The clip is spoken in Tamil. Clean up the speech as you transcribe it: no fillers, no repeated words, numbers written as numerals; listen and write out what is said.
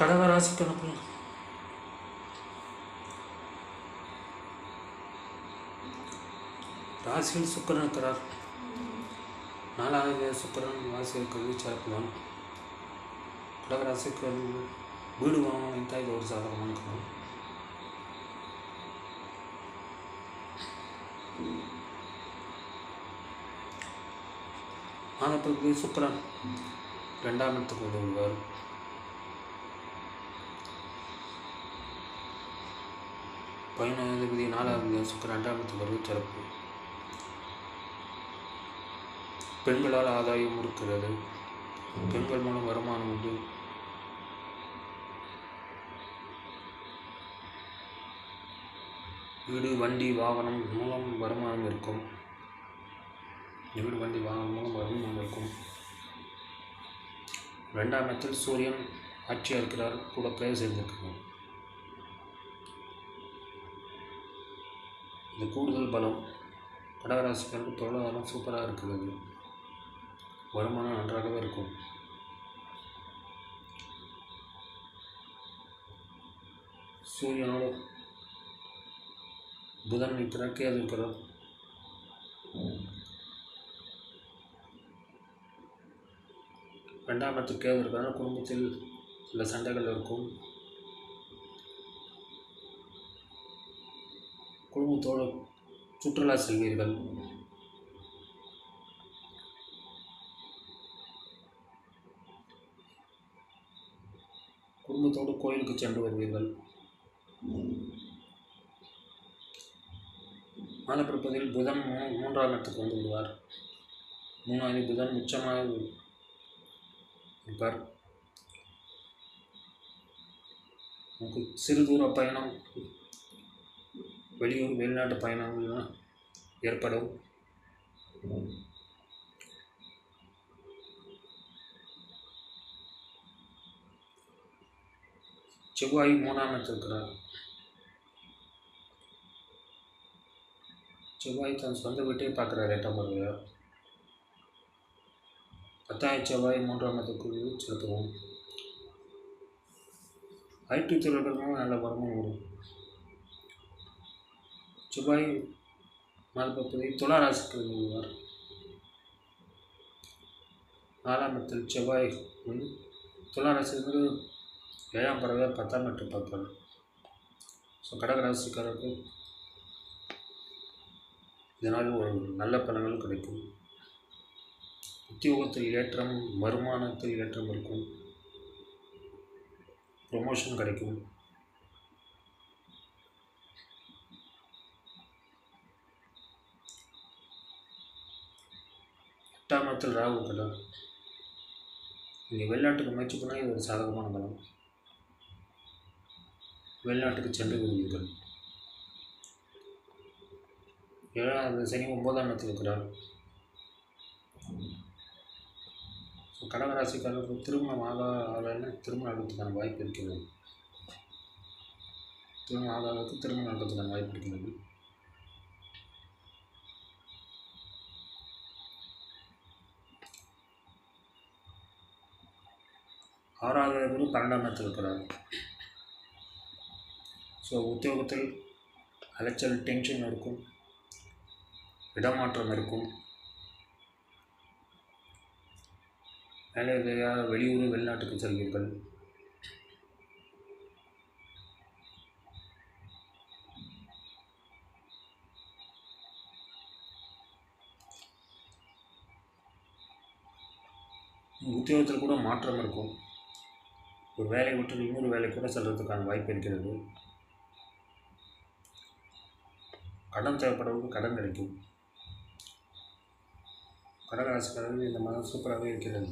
கடகராசிக்கு ராசியில் சுக்கிரன் இருக்கிறார். 4வது சுக்கிரன் ராசி இருக்கிறது சிறப்புதான். கடகராசிக்கு வீடு வாங்கணும் இது ஒரு சாதகமான காலம். ஆனப்பிறகு சுக்கிரன் 2ஆம் இடத்துக்கு உதவுவார். பதினொன்றாவது 4வது சுக்கிரன் 2ஆம் இடத்துக்கு வருவது சிறப்பு. பெண்களால் ஆதாயம் இருக்கிறது. பெண்கள் மூலம் வருமானம் உண்டு. வீடு வண்டி வாகனம் மூலம் வருமானம் இருக்கும். வீடு வண்டி வாகனம் மூலம் வருமானம் இருக்கும். 2ஆம் இடத்தில் சூரியன் ஆட்சியாக இருக்கிறார். கூட பேர் சேர்ந்திருக்கிறார். இது கூடுதல் பலம். கடகராசிக்காரருக்கு பொருளாதாரம் சூப்பராக இருக்கிறது. வருமானம் நன்றாகவே இருக்கும். சூரியனோடு புதன் இருக்கிறார், கேது இருக்கிறார். ரெண்டாம் இடத்துக்கு கேது இருக்கிறார். குடும்பத்தில் சில சண்டைகள் இருக்கும். குடும்பத்தோடு சுற்றுலா செல்வீர்கள். குடும்பத்தோடு கோயிலுக்கு சென்று வருவீர்கள். மாதப்பிறப்பதில் புதன் 3ஆம் இடத்துக்கு வந்து விடுவார். 3வது புதன் உச்சமாக இருப்பார். உங்களுக்கு சிறு தூர பயணம், வெளியூர் வெளிநாட்டு பயணங்கள் ஏற்படும். செவ்வாய் 3ஆம் இடத்தில் இருக்கிறார். செவ்வாய் தன் சொந்த வீட்டையே பார்க்குறாரு 8ஆம் பார்வையார். 10வது செவ்வாய் 3ஆம் இடத்துக்கு செலுத்துவோம். ஐடி துறைகள் மூலம் நல்ல வருமானம் வரும். செவ்வாய் மாதப்பகுதி துலா ராசிக்கு வருவார். 4ஆம் இடத்தில் செவ்வாய் துலா ராசிக்கு 7ஆம் பார்வையார் 10ஆம் இடத்தை பார்ப்பார். ஸோ கடகராசிக்காரருக்கு இதனால் ஒரு நல்ல பலன்கள் கிடைக்கும். உத்தியோகத்தில் ஏற்றம், வருமானத்தில் ஏற்றம் இருக்கும். ப்ரொமோஷன் கிடைக்கும். எட்டாம் இடத்தில் ராகு இருக்கிறார். நீங்கள் வெளிநாட்டுக்கு முயற்சி பண்ணால் இது ஒரு சாதகமான பலம். வெளிநாட்டுக்கு சென்று விடுவீர்கள். 7வது சனி 9ஆம் இடத்தில் இருக்கிறார். ஸோ கடகராசிக்காரர்களுக்கு திருமணம் ஆகலைன்னு திருமணம் ஆகிறதுக்கான வாய்ப்பு இருக்கிறது. திருமணம் ஆகாதவருக்கு திருமணம் ஆகிறதுக்கான வாய்ப்பு இருக்கிறது. ஆறாவது குரு 12ஆம் இடத்தில் இருக்கிறார். ஸோ உத்தியோகத்தில் அலைச்சல், டென்ஷன் இருக்கும். இடமாற்றம் இருக்கும். வேலையாக வெளியூர் வெளிநாட்டுக்கு செல்வீர்கள். உத்தியோகத்தில் கூட மாற்றம் இருக்கும். ஒரு வேலையை விட்டு இன்னொரு வேலை கூட செல்வதற்கான வாய்ப்பு இருக்கிறது. கடன் தேவைப்படுறவங்களுக்கு கடன் கிடைக்கும். கடகராசிக்காரர்கள் இந்த மாதம் சூப்பராகவே இருக்கிறது.